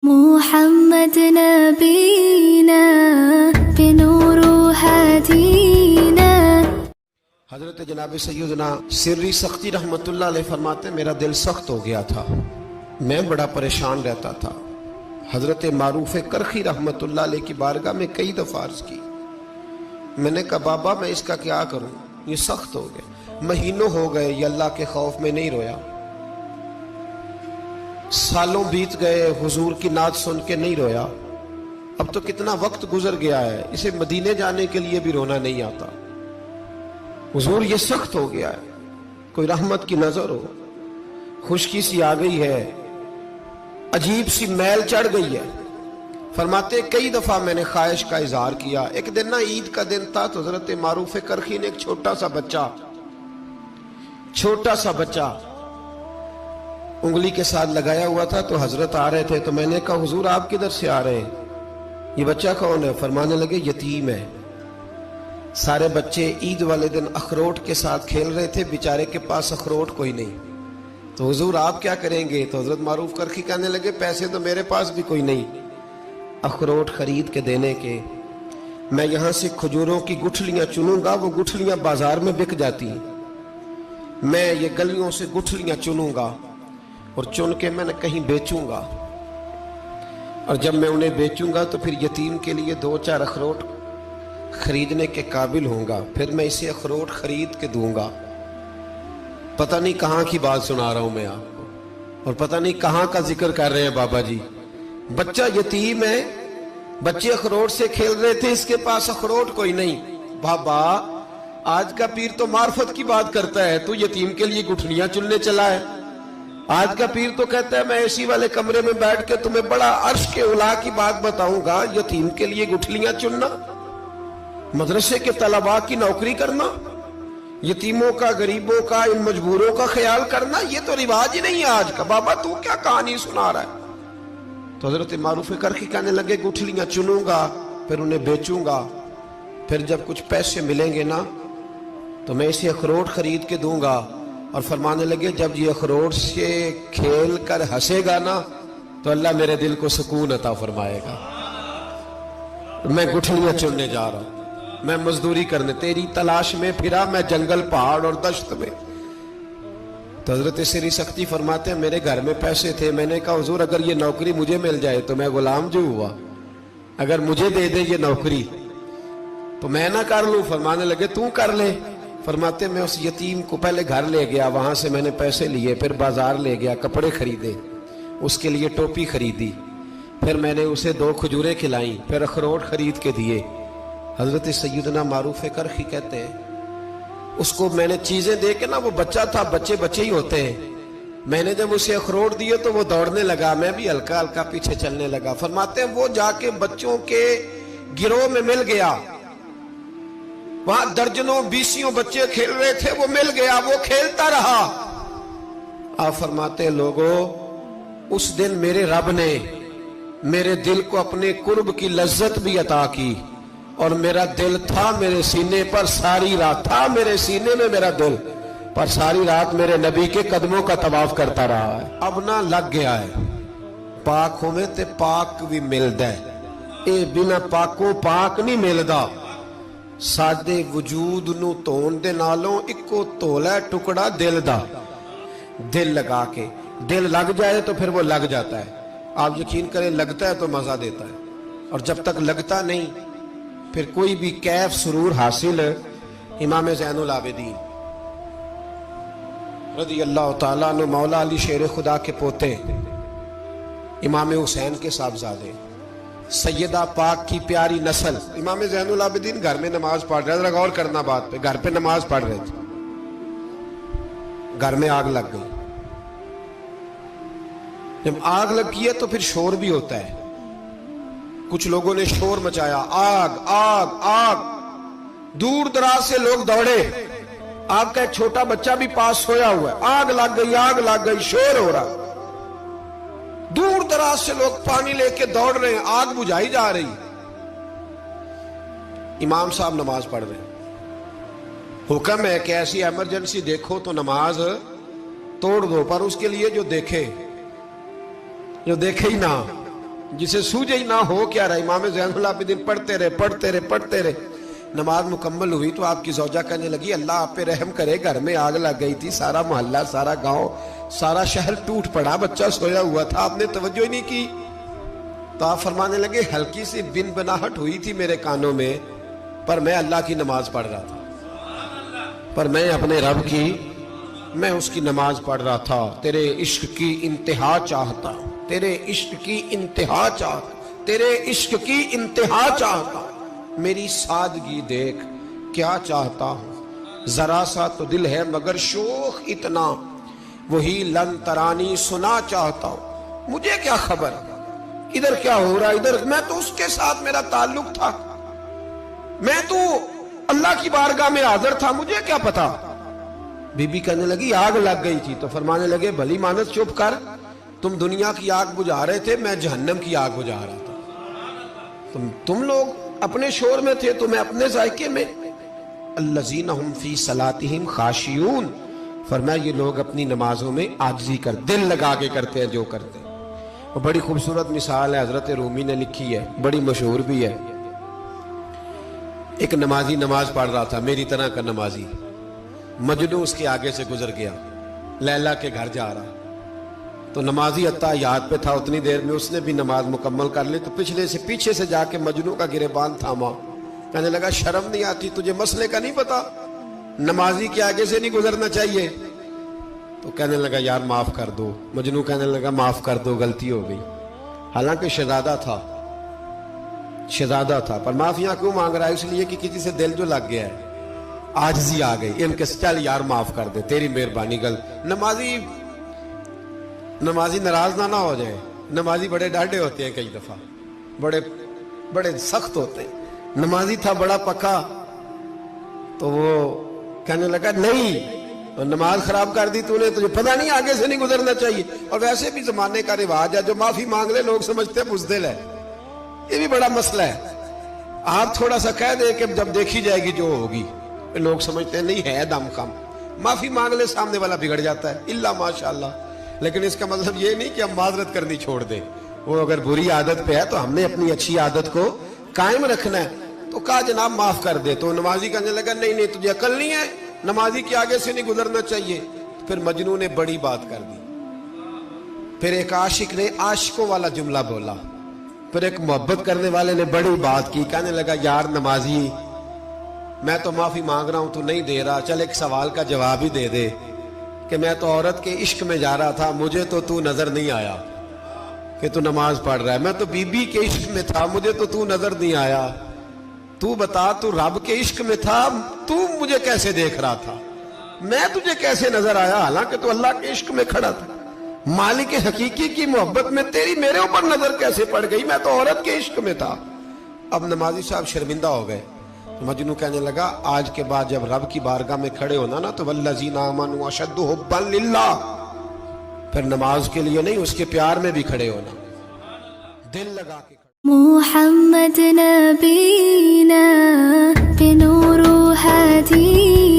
محمد نبینا بنور ہدینا۔ حضرت جناب سیدنا سری سختی رحمت اللہ علیہ فرماتے میرا دل سخت ہو گیا تھا، میں بڑا پریشان رہتا تھا۔ حضرت معروف کرخی رحمت اللہ علیہ کی بارگاہ میں کئی دفعہ عرض کی، میں نے کہا بابا میں اس کا کیا کروں، یہ سخت ہو گئے، مہینوں ہو گئے یہ اللہ کے خوف میں نہیں رویا، سالوں بیت گئے حضور کی نعت سن کے نہیں رویا، اب تو کتنا وقت گزر گیا ہے، اسے مدینے جانے کے لیے بھی رونا نہیں آتا، حضور یہ سخت ہو گیا ہے، کوئی رحمت کی نظر ہو، خشکی سی آ گئی ہے، عجیب سی میل چڑھ گئی ہے۔ فرماتے کئی دفعہ میں نے خواہش کا اظہار کیا۔ ایک دن نا عید کا دن تھا تو حضرت معروف کرخی نے ایک چھوٹا سا بچہ انگلی کے ساتھ لگایا ہوا تھا، تو حضرت آ رہے تھے، تو میں نے کہا حضور آپ کدھر سے آ رہے ہیں، یہ بچہ کون ہے؟ فرمانے لگے یتیم ہے۔ سارے بچے عید والے دن اخروٹ کے ساتھ کھیل رہے تھے، بیچارے کے پاس اخروٹ کوئی نہیں، تو حضور آپ کیا کریں گے؟ تو حضرت معروف کرخی کہنے لگے پیسے تو میرے پاس بھی کوئی نہیں اخروٹ خرید کے دینے کے، میں یہاں سے کھجوروں کی گٹھلیاں چنوں گا، وہ گٹھلیاں بازار میں بک جاتی ہیں، میں یہ گلیوں سے گٹھلیاں چنوں گا اور چن کے میں نے کہیں بیچوں گا، اور جب میں انہیں بیچوں گا تو پھر یتیم کے لیے 2-4 اخروٹ خریدنے کے قابل ہوں گا، پھر میں اسے اخروٹ خرید کے دوں گا۔ پتہ نہیں کہاں کی بات سنا رہا ہوں میں آپ کو، اور پتہ نہیں کہاں کا ذکر کر رہے ہیں بابا جی۔ بچہ یتیم ہے، بچے اخروٹ سے کھیل رہے تھے، اس کے پاس اخروٹ کوئی نہیں۔ بابا آج کا پیر تو معرفت کی بات کرتا ہے، تو یتیم کے لیے گٹھلیاں چننے چلا ہے۔ آج کا پیر تو کہتا ہے میں اے سی والے کمرے میں بیٹھ کے تمہیں بڑا عرش کے اعلیٰ کی بات بتاؤں گا، یتیم کے لیے گٹھلیاں چننا، مدرسے کے طلباء کی نوکری کرنا، یتیموں کا، غریبوں کا، ان مجبوروں کا خیال کرنا، یہ تو رواج ہی نہیں ہے آج کا۔ بابا تو کیا کہانی سنا رہا ہے؟ تو حضرت معروف کرخی کہنے لگے گٹھلیاں چنوں گا، پھر انہیں بیچوں گا، پھر جب کچھ پیسے ملیں گے نا تو میں اسے اخروٹ خرید کے دوں گا، اور فرمانے لگے جب یہ اخروٹ سے کھیل کر ہنسے گا نا تو اللہ میرے دل کو سکون عطا فرمائے گا۔ میں گٹھلیاں چننے جا رہا ہوں، میں مزدوری کرنے، تیری تلاش میں پھرا میں جنگل، پہاڑ اور دشت میں۔ تو حضرت سری سختی فرماتے ہیں میرے گھر میں پیسے تھے، میں نے کہا حضور اگر یہ نوکری مجھے مل جائے تو میں غلام جو ہوا، اگر مجھے دے دے یہ نوکری تو میں نہ کر لوں؟ فرمانے لگے تو کر لے۔ فرماتے میں اس یتیم کو پہلے گھر لے گیا، وہاں سے میں نے پیسے لیے، پھر بازار لے گیا، کپڑے خریدے، اس کے لیے ٹوپی خریدی، پھر میں نے اسے 2 کھجوریں کھلائیں، پھر اخروٹ خرید کے دیے۔ حضرت سیدنا معروف کرخی کہتے ہیں اس کو میں نے چیزیں دے کے نا، وہ بچہ تھا، بچے ہی ہوتے ہیں، میں نے جب اسے اخروٹ دیے تو وہ دوڑنے لگا، میں بھی ہلکا ہلکا پیچھے چلنے لگا۔ فرماتے ہیں وہ جا کے بچوں کے گروہ میں مل گیا، وہاں درجنوں 20 بچے کھیل رہے تھے، وہ مل گیا، وہ کھیلتا رہا۔ آپ فرماتے ہیں لوگوں اس دن میرے رب نے میرے دل کو اپنے قرب کی لذت بھی عطا کی، اور میرا دل تھا میرے سینے پر ساری رات، تھا میرے سینے میں میرا دل پر ساری رات میرے نبی کے قدموں کا طواف کرتا رہا ہے۔ اب نہ لگ گیا ہے، پاک ہوئے تے پاک بھی ملدا ہے، اے بنا پاکوں پاک نہیں ملدا۔ سادے وجود نو تون دے نالوں اکو تولا ٹکڑا دل دا، دل لگا کے، دل لگ جائے تو پھر وہ لگ جاتا ہے۔ آپ یقین کریں لگتا ہے تو مزہ دیتا ہے، اور جب تک لگتا نہیں پھر کوئی بھی کیف سرور حاصل۔ امام زین العابدین رضی اللہ تعالیٰ عنہ مولا علی شیر خدا کے پوتے، امام حسین کے صاحبزادے، سیدہ پاک کی پیاری نسل، امام زین العابدین گھر میں نماز پڑھ رہے تھے، غور کرنا بات پہ، گھر پہ نماز پڑھ رہے تھے، گھر میں آگ لگ گئی۔ جب آگ لگی ہے تو پھر شور بھی ہوتا ہے، کچھ لوگوں نے شور مچایا، آگ آگ آگ، دور دراز سے لوگ دوڑے، آپ کا ایک چھوٹا بچہ بھی پاس سویا ہوا ہے، آگ لگ گئی، شور ہو رہا، دور دراز سے لوگ پانی لے کے دوڑ رہے ہیں، آگ بجھائی جا رہی، امام صاحب نماز پڑھ رہے ہیں، حکم ہے کہ ایسی ایمرجنسی دیکھو تو نماز توڑ دو، پر اس کے لیے جو دیکھے ہی نہ، جسے سوجے ہی نہ ہو کیا رہا. امام زین العابدین پڑھتے رہے. نماز مکمل ہوئی تو آپ کی زوجہ کہنے لگی اللہ آپ پہ رحم کرے, گھر میں آگ لگ گئی تھی, سارا محلہ, سارا گاؤں, سارا شہر ٹوٹ پڑا, بچہ سویا ہوا تھا, آپ نے توجہ ہی نہیں کی. تو آپ فرمانے لگے ہلکی سی بن بناہٹ ہوئی تھی میرے کانوں میں, پر میں اللہ کی نماز پڑھ رہا تھا, پر میں اپنے رب کی, میں اس کی نماز پڑھ رہا تھا. تیرے عشق کی انتہا چاہتا, تیرے عشق کی انتہا چاہتا, تیرے عشق کی انتہا چاہتا. میری سادگی دیکھ کیا چاہتا ہوں, ذرا سا تو دل ہے مگر شوق اتنا, وہی لن ترانی سنا چاہتا ہوں. مجھے کیا خبر ادھر کیا ہو رہا, ادھر میں تو اس کے ساتھ میرا تعلق تھا, میں تو اللہ کی بارگاہ میں حاضر تھا, مجھے کیا پتا. بی بی کہنے لگی آگ لگ گئی تھی. تو فرمانے لگے بھلی مانس چپ کر, تم دنیا کی آگ بجھا رہے تھے, میں جہنم کی آگ بجھا رہا تھا. تم لوگ اپنے شور میں تھے تو میں اپنے ذائقے میں. الذین ہم فی صلاتہم خاشعون, فرمایا یہ لوگ اپنی نمازوں میں عاجزی کر, دل لگا کے کرتے ہیں جو کرتے ہیں. اور بڑی خوبصورت مثال ہے, حضرت رومی نے لکھی ہے, بڑی مشہور بھی ہے. ایک نمازی نماز پڑھ رہا تھا, میری طرح کا نمازی. مجنو اس کے آگے سے گزر گیا, لیلا کے گھر جا رہا. تو نمازی اتحیات پہ تھا, اتنی دیر میں اس نے بھی نماز مکمل کر لی. تو پیچھے سے جا کے مجنو کا گریبان تھاما, کہنے لگا شرم نہیں آتی, تجھے مسئلے کا نہیں پتا, نمازی کے آگے سے نہیں گزرنا چاہیے. تو کہنے لگا یار معاف کر دو. مجنو کہنے لگا معاف کر دو, غلطی ہو گئی. حالانکہ شہزادہ تھا, پر معافیاں کیوں مانگ رہا ہے؟ اس لیے کہ کسی سے دل جو لگ گیا ہے, عاجزی آ گئی. ان کے چل یار معاف کر دے, تیری مہربانی. نمازی ناراض نہ ہو جائے. نمازی بڑے ڈاڈے ہوتے ہیں, کئی دفعہ بڑے سخت ہوتے ہیں. نمازی تھا بڑا پکا, تو وہ کہنے لگا نہیں, نماز خراب کر دی تو نے, تجھے پتہ نہیں آگے سے نہیں گزرنا چاہیے. اور ویسے بھی زمانے کا رواج ہے, جو معافی مانگ لے لوگ سمجھتے ہیں بزدل ہے. یہ بھی بڑا مسئلہ ہے. آپ تھوڑا سا کہہ دیں کہ جب دیکھی جائے گی جو ہوگی, لوگ سمجھتے ہیں نہیں ہے دم کم. معافی مانگ لے, سامنے والا بگڑ جاتا ہے, اللہ ماشاءاللہ. لیکن اس کا مطلب یہ نہیں کہ ہم معذرت کرنی چھوڑ دیں. وہ اگر بری عادت پہ ہے تو ہم نے اپنی اچھی عادت کو قائم رکھنا ہے. تو کہا جناب معاف کر دے. تو نمازی کہنے لگا نہیں تجھے عقل نہیں ہے, نمازی کے آگے سے نہیں گزرنا چاہیے. پھر مجنون نے بڑی بات کر دی. پھر ایک عاشق نے عاشقوں والا جملہ بولا. پھر ایک محبت کرنے والے نے بڑی بات کی, کہنے لگا یار نمازی, میں تو معافی مانگ رہا ہوں, تو نہیں دے رہا, چل ایک سوال کا جواب ہی دے دے کہ میں تو عورت کے عشق میں جا رہا تھا, مجھے تو نظر نہیں آیا کہ تو نماز پڑھ رہا ہے. میں تو بی بی کے عشق میں تھا, مجھے تو نظر نہیں آیا. تو بتا, تو رب کے عشق میں تھا, تو مجھے کیسے دیکھ رہا تھا, میں تجھے کیسے نظر آیا, حالانکہ تو اللہ کے عشق میں کھڑا تھا. مالک حقیقی کی محبت میں تیری میرے اوپر نظر کیسے پڑ گئی, میں تو عورت کے عشق میں تھا. اب نمازی صاحب شرمندہ ہو گئے. مجنو کہنے لگا آج کے بعد جب رب کی بارگاہ میں کھڑے ہونا نا, تو والذین آمنوا اشد حبا للہ, پھر نماز کے لیے نہیں, اس کے پیار میں بھی کھڑے ہونا, دل لگا کے. محمد نبینا بنور هدینا